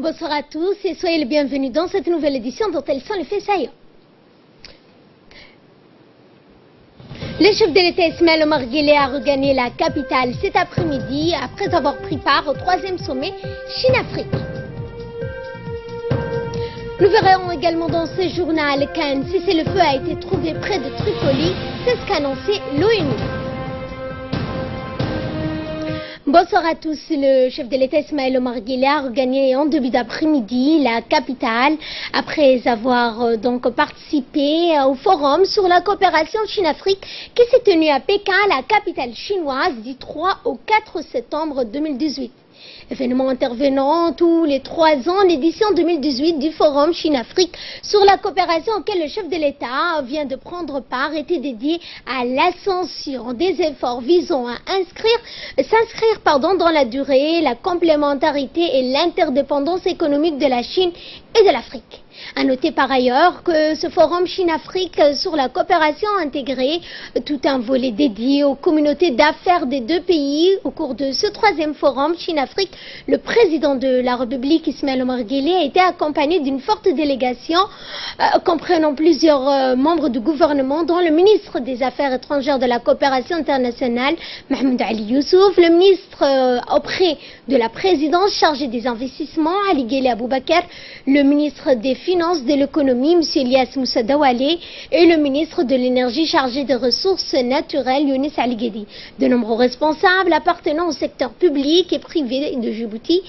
Bonsoir à tous et soyez les bienvenus dans cette nouvelle édition dont elles sont les faits saillants. Le chef de l'État Ismaël Omar Guelleh a regagné la capitale cet après-midi après avoir pris part au 3e sommet Chine-Afrique. Nous verrons également dans ce journal qu'un cessez-le-feu a été trouvé près de Tripoli, c'est ce qu'a annoncé l'ONU. Bonsoir à tous. Le chef de l'État Ismaël Omar Guelleh a regagné en début d'après-midi la capitale après avoir donc participé au forum sur la coopération Chine-Afrique qui s'est tenu à Pékin, la capitale chinoise, du 3 au 4 septembre 2018. Événement intervenant tous les 3 ans, l'édition 2018 du Forum Chine-Afrique sur la coopération auquel le chef de l'État vient de prendre part était dédié à l'ascension des efforts visant à s'inscrire dans la durée, la complémentarité et l'interdépendance économique de la Chine et de l'Afrique. À noter par ailleurs que ce forum Chine-Afrique sur la coopération a intégré tout un volet dédié aux communautés d'affaires des deux pays. Au cours de ce 3e forum Chine-Afrique, le président de la République Ismaël Omar Guelleh a été accompagné d'une forte délégation comprenant plusieurs membres du gouvernement, dont le ministre des Affaires étrangères de la coopération internationale, Mahmoud Ali Youssouf, le ministre auprès de la présidence chargé des investissements, Ali Guelleh Aboubakar, le ministre des Finances, de l'économie, M. Elias Moussa Dawale, et le ministre de l'énergie chargé des ressources naturelles, Younis Ali Guedi. De nombreux responsables appartenant au secteur public et privé de Djibouti,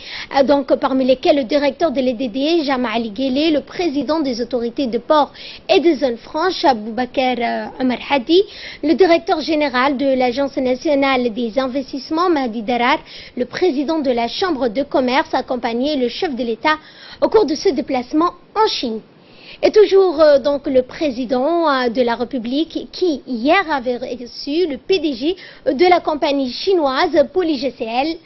donc parmi lesquels le directeur de l'EDD, Jama Ali Guelleh, le président des autorités de port et des zones franches, Aboubakar Omar Hadi, le directeur général de l'Agence nationale des investissements, Mahdi Darar, le président de la Chambre de commerce, accompagné le chef de l'État au cours de ce déplacement en Chine. Et toujours donc le président de la République qui hier avait reçu le PDG de la compagnie chinoise PolyGCL.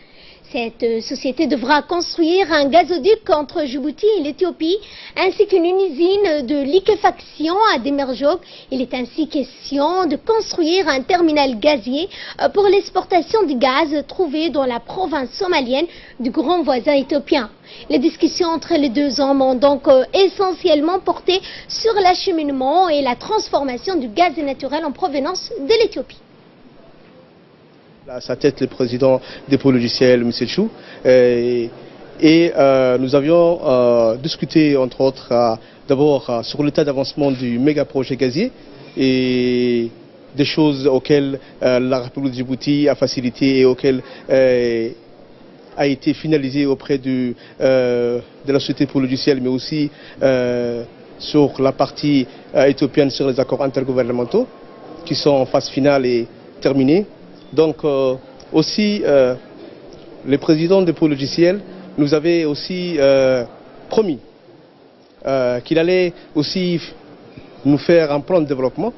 Cette société devra construire un gazoduc entre Djibouti et l'Éthiopie, ainsi qu'une usine de liquéfaction à Demerjog. Il est ainsi question de construire un terminal gazier pour l'exportation du gaz trouvé dans la province somalienne du grand voisin éthiopien. Les discussions entre les deux hommes ont donc essentiellement porté sur l'acheminement et la transformation du gaz naturel en provenance de l'Éthiopie. À sa tête, le président des PolyGCL, M. Chou, et nous avions discuté, entre autres, d'abord sur l'état d'avancement du méga projet gazier et des choses auxquelles la République de Djibouti a facilité et auxquelles a été finalisé auprès de la société PolyGCL, mais aussi sur la partie éthiopienne sur les accords intergouvernementaux qui sont en phase finale et terminés. Donc aussi, le président de PolyGCL nous avait aussi promis qu'il allait aussi nous faire un plan de développement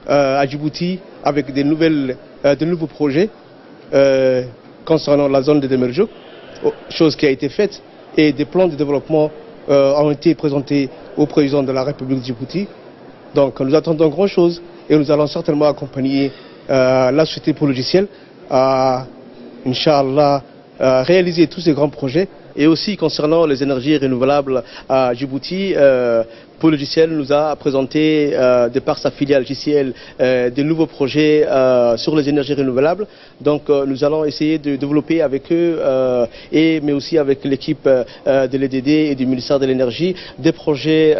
à Djibouti avec de nouveaux projets concernant la zone de Demerjog, chose qui a été faite, et des plans de développement ont été présentés au président de la République de Djibouti. Donc nous attendons grand chose et nous allons certainement accompagner la société PolyGCL à, Inch'Allah, réaliser tous ces grands projets. Et aussi concernant les énergies renouvelables à Djibouti, PolyGCL nous a présenté, de par sa filiale JCL, de nouveaux projets sur les énergies renouvelables. Donc nous allons essayer de développer avec eux, mais aussi avec l'équipe de l'EDD et du ministère de l'Énergie, des projets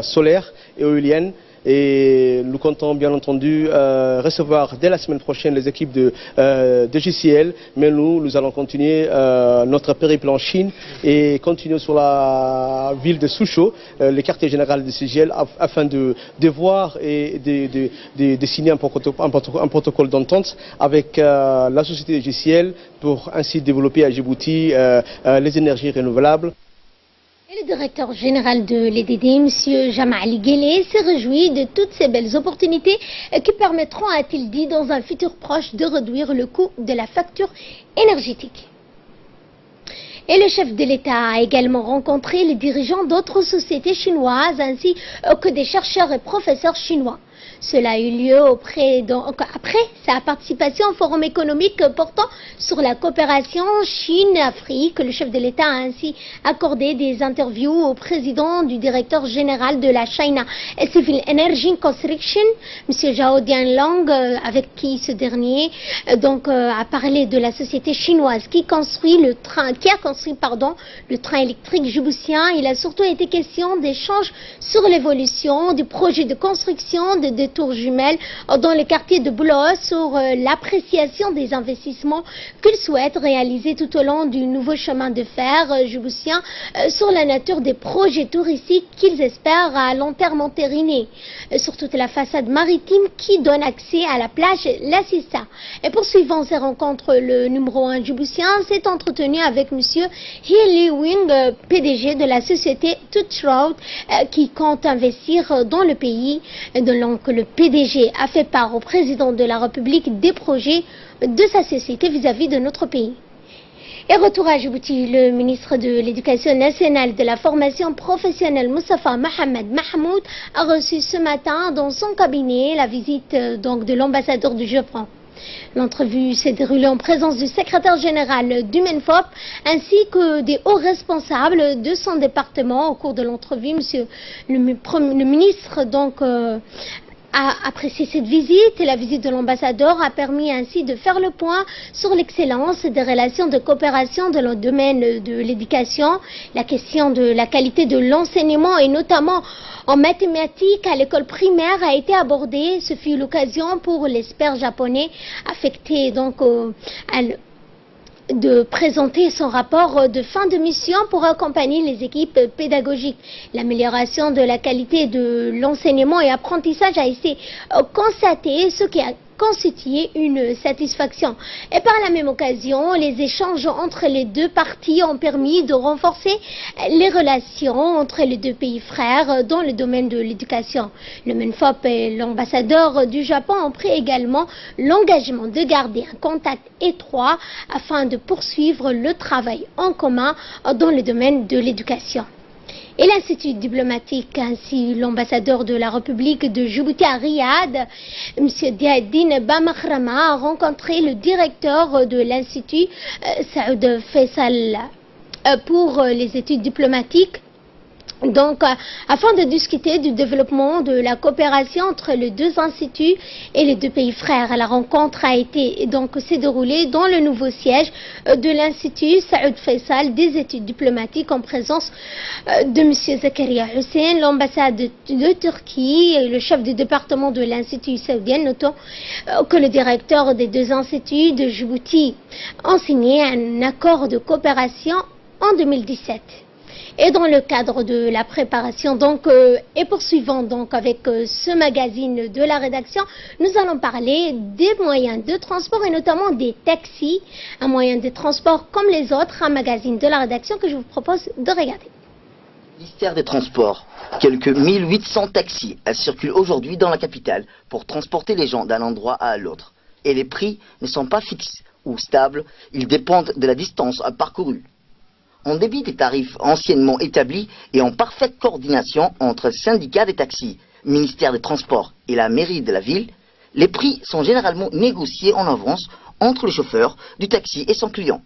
solaires et éoliennes. Et nous comptons bien entendu recevoir dès la semaine prochaine les équipes de JCL, mais nous allons continuer notre périple en Chine et continuer sur la ville de Suzhou, le quartier général de CGL, afin de voir et de signer un protocole d'entente avec la société de JCL pour ainsi développer à Djibouti les énergies renouvelables. Et le directeur général de l'EDD, M. Jama Ali Guelleh, s'est réjoui de toutes ces belles opportunités qui permettront, a-t-il dit, dans un futur proche, de réduire le coût de la facture énergétique. Et le chef de l'État a également rencontré les dirigeants d'autres sociétés chinoises ainsi que des chercheurs et professeurs chinois. Cela a eu lieu après sa participation au forum économique portant sur la coopération Chine-Afrique. Le chef de l'État a ainsi accordé des interviews au président du directeur général de la China Civil Energy Construction, M. Zhao Dianlong, avec qui ce dernier a parlé de la société chinoise qui a construit le train électrique djiboutien. Il a surtout été question d'échanges sur l'évolution du projet de construction de deux tours jumelles dans le quartier de Boulos, sur l'appréciation des investissements qu'ils souhaitent réaliser tout au long du nouveau chemin de fer djiboutien, sur la nature des projets touristiques qu'ils espèrent à long terme entériner, sur toute la façade maritime qui donne accès à la plage La Sissa. Et poursuivant ces rencontres, le numéro 1 djiboutien s'est entretenu avec M. He Li-wing, PDG de la société Touchroad, qui compte investir dans le pays. Donc le PDG a fait part au président de la République des projets de sa société vis-à-vis de notre pays. Et retour à Djibouti, le ministre de l'Éducation nationale et de la formation professionnelle Moustapha Mohamed Mahmoud a reçu ce matin dans son cabinet la visite de l'ambassadeur du Japon. L'entrevue s'est déroulée en présence du secrétaire général du MENFOP ainsi que des hauts responsables de son département. Au cours de l'entrevue, le ministre a apprécié cette visite, et la visite de l'ambassadeur a permis ainsi de faire le point sur l'excellence des relations de coopération dans le domaine de l'éducation. La question de la qualité de l'enseignement et notamment en mathématiques à l'école primaire a été abordée. Ce fut l'occasion pour l'expert japonais affecté de présenter son rapport de fin de mission pour accompagner les équipes pédagogiques. L'amélioration de la qualité de l'enseignement et apprentissage a été constatée, ce qui a constitué une satisfaction. Et par la même occasion, les échanges entre les deux parties ont permis de renforcer les relations entre les deux pays frères dans le domaine de l'éducation. Le MENFOP et l'ambassadeur du Japon ont pris également l'engagement de garder un contact étroit afin de poursuivre le travail en commun dans le domaine de l'éducation. Et l'Institut diplomatique, ainsi l'ambassadeur de la République de Djibouti à Riyad, M. Diaddine Bamakhrama, a rencontré le directeur de l'Institut, Saoud Faisal, pour les études diplomatiques. Afin de discuter du développement de la coopération entre les deux instituts et les deux pays frères. La rencontre s'est déroulée dans le nouveau siège de l'Institut Saoud Faisal des études diplomatiques en présence de M. Zakaria Hussein, l'ambassade de Turquie et le chef du département de l'Institut saoudien. Notons que le directeur des deux instituts de Djibouti a signé un accord de coopération en 2017. Et dans le cadre de la préparation, et poursuivant avec ce magazine de la rédaction, nous allons parler des moyens de transport et notamment des taxis, un moyen de transport comme les autres, un magazine de la rédaction que je vous propose de regarder. Ministère des Transports, quelques 1800 taxis circulent aujourd'hui dans la capitale pour transporter les gens d'un endroit à l'autre. Et les prix ne sont pas fixes ou stables, ils dépendent de la distance parcourue. En dépit des tarifs anciennement établis et en parfaite coordination entre syndicats des taxis, ministère des Transports et la mairie de la ville, les prix sont généralement négociés en avance entre le chauffeur du taxi et son client.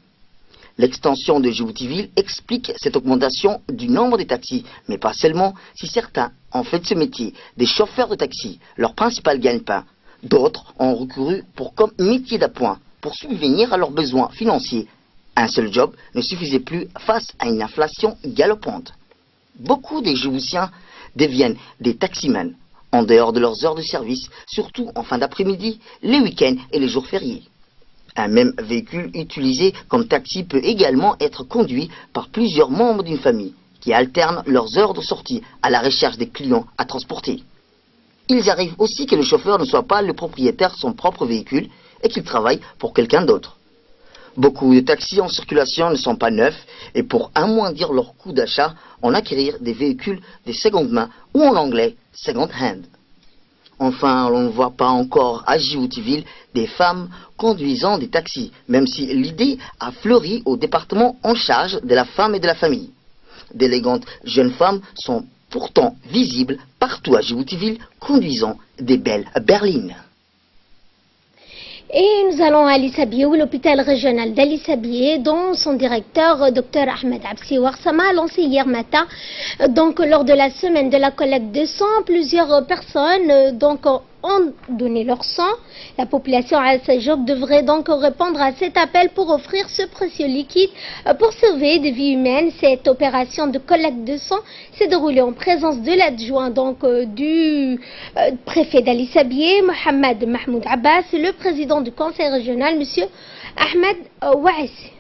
L'extension de Djibouti-Ville explique cette augmentation du nombre de taxis, mais pas seulement si certains ont fait de ce métier des chauffeurs de taxi leur principal gagne-pain. D'autres ont recouru comme métier d'appoint pour subvenir à leurs besoins financiers. Un seul job ne suffisait plus face à une inflation galopante. Beaucoup des Djiboutiens deviennent des taximans en dehors de leurs heures de service, surtout en fin d'après-midi, les week-ends et les jours fériés. Un même véhicule utilisé comme taxi peut également être conduit par plusieurs membres d'une famille qui alternent leurs heures de sortie à la recherche des clients à transporter. Il arrive aussi que le chauffeur ne soit pas le propriétaire de son propre véhicule et qu'il travaille pour quelqu'un d'autre. Beaucoup de taxis en circulation ne sont pas neufs et pour amoindrir leur coût d'achat, on acquérir des véhicules de seconde main ou en anglais second hand. Enfin, on ne voit pas encore à Djibouti-Ville des femmes conduisant des taxis, même si l'idée a fleuri au département en charge de la femme et de la famille. D'élégantes jeunes femmes sont pourtant visible partout à Djibouti-Ville, conduisant des belles berlines. Et nous allons à Lissabie, où l'hôpital régional d'Ali-Sabié, dont son directeur, Dr Ahmed Absi Warsama, a lancé hier matin, lors de la semaine de la collecte de sang, plusieurs personnes ont donné leur sang. La population à Sajouk devrait donc répondre à cet appel pour offrir ce précieux liquide pour sauver des vies humaines. Cette opération de collecte de sang s'est déroulée en présence de l'adjoint du préfet d'Ali-Sabié, Mohamed Mahmoud Abbas, et le président du conseil régional, M. Ahmed Ouaissi.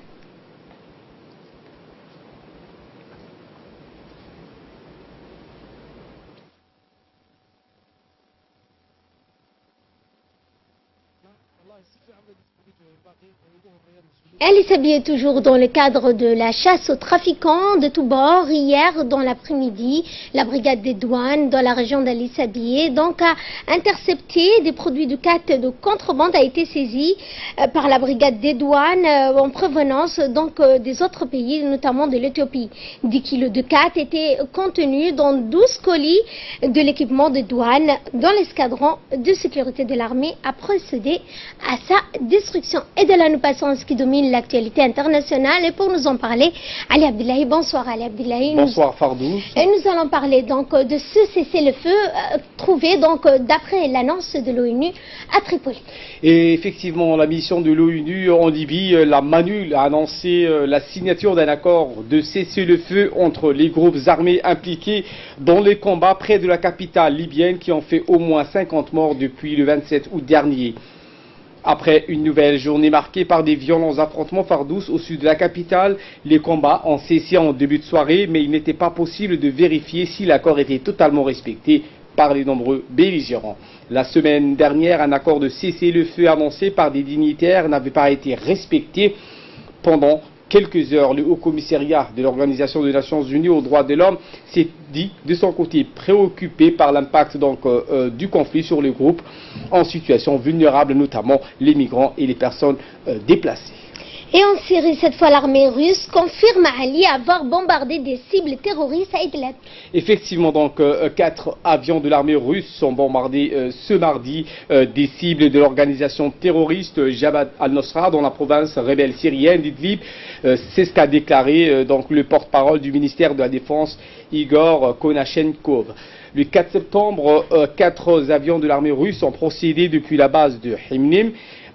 Ali-Sabié est toujours dans le cadre de la chasse aux trafiquants de tous bords. Hier, dans l'après-midi, la brigade des douanes dans la région d'Ali-Sabié a intercepté des produits de de contrebande, a été saisie par la brigade des douanes en provenance des autres pays, notamment de l'Éthiopie. 10 kilos de cat étaient contenus dans 12 colis de l'équipement de douane dont l'escadron de sécurité de l'armée a procédé à sa destruction. Et de là, nous passons à ce qui domine l'actualité internationale, et pour nous en parler, Ali Abdullahi. Bonsoir Ali Abdullahi. Bonsoir Fardous. Et nous allons parler de ce cessez-le-feu trouvé d'après l'annonce de l'ONU à Tripoli. Et effectivement, la mission de l'ONU en Libye, la MANUL, a annoncé la signature d'un accord de cessez-le-feu entre les groupes armés impliqués dans les combats près de la capitale libyenne, qui ont fait au moins 50 morts depuis le 27 août dernier. Après une nouvelle journée marquée par des violents affrontements Fardous au sud de la capitale, les combats ont cessé en début de soirée, mais il n'était pas possible de vérifier si l'accord était totalement respecté par les nombreux belligérants. La semaine dernière, un accord de cessez-le-feu annoncé par des dignitaires n'avait pas été respecté. Pendant quelques heures, le Haut-Commissariat de l'Organisation des Nations Unies aux droits de l'homme s'est dit de son côté préoccupé par l'impact du conflit sur les groupes en situation vulnérable, notamment les migrants et les personnes déplacées. Et en Syrie, cette fois, l'armée russe confirme à Ali avoir bombardé des cibles terroristes à Idlib. Effectivement, 4 avions de l'armée russe sont bombardés ce mardi des cibles de l'organisation terroriste Jabhat al-Nusra dans la province rebelle syrienne d'Idlib. C'est ce qu'a déclaré le porte-parole du ministère de la Défense, Igor Konashenkov. Le 4 septembre, 4 avions de l'armée russe ont procédé depuis la base de Himnim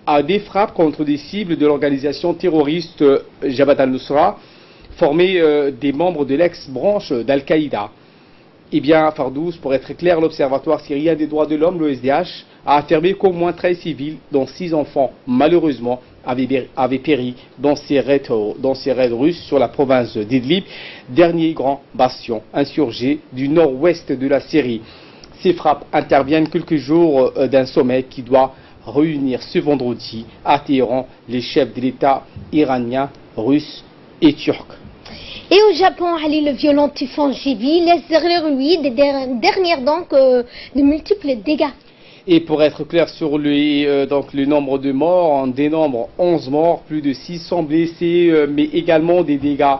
à des frappes contre des cibles de l'organisation terroriste Jabhat al-Nusra, formée des membres de l'ex-branche d'Al-Qaïda. Eh bien, Fardous, pour être clair, l'Observatoire syrien des droits de l'homme, l'OSDH, a affirmé qu'au moins 13 civils, dont 6 enfants, malheureusement, avaient péri dans ces raids russes sur la province d'Idlib, dernier grand bastion insurgé du nord-ouest de la Syrie. Ces frappes interviennent quelques jours d'un sommet qui doit réunir ce vendredi à Téhéran les chefs de l'État iranien, russe et turc. Et au Japon, Ali, le violent typhon Jebi laisse derrière lui de multiples dégâts. Et pour être clair sur le nombre de morts, on dénombre 11 morts, plus de 600 blessés, mais également des dégâts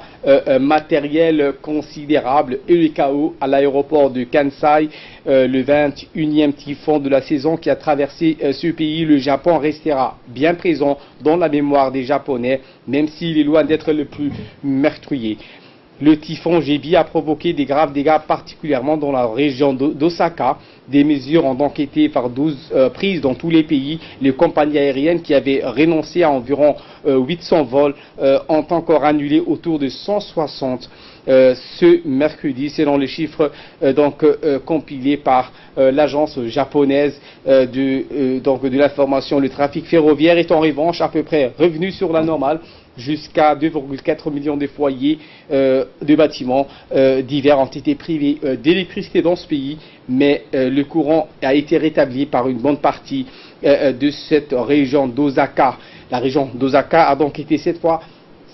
matériels considérables et le chaos à l'aéroport de Kansai, le 21e typhon de la saison qui a traversé ce pays. Le Japon restera bien présent dans la mémoire des Japonais, même s'il est loin d'être le plus meurtrier. Le typhon Jebi a provoqué des graves dégâts, particulièrement dans la région d'Osaka. Des mesures ont donc été prises dans tous les pays. Les compagnies aériennes qui avaient renoncé à environ 800 vols ont encore annulé autour de 160 ce mercredi, selon les chiffres compilés par l'agence japonaise de l'information. Le trafic ferroviaire est en revanche à peu près revenu sur la normale. Jusqu'à 2,4 millions de foyers de bâtiments divers ont été privés d'électricité dans ce pays, mais le courant a été rétabli par une bonne partie de cette région d'Osaka. La région d'Osaka a donc été cette fois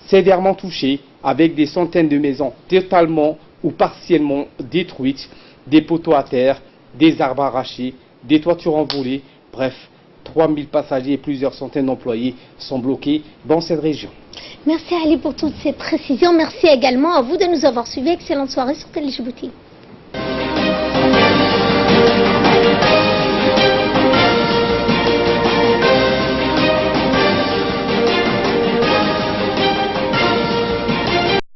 sévèrement touchée, avec des centaines de maisons totalement ou partiellement détruites, des poteaux à terre, des arbres arrachés, des toitures envolées, bref. 3000 passagers et plusieurs centaines d'employés sont bloqués dans cette région. Merci Ali pour toutes ces précisions. Merci également à vous de nous avoir suivis. Excellente soirée sur Télé Djibouti.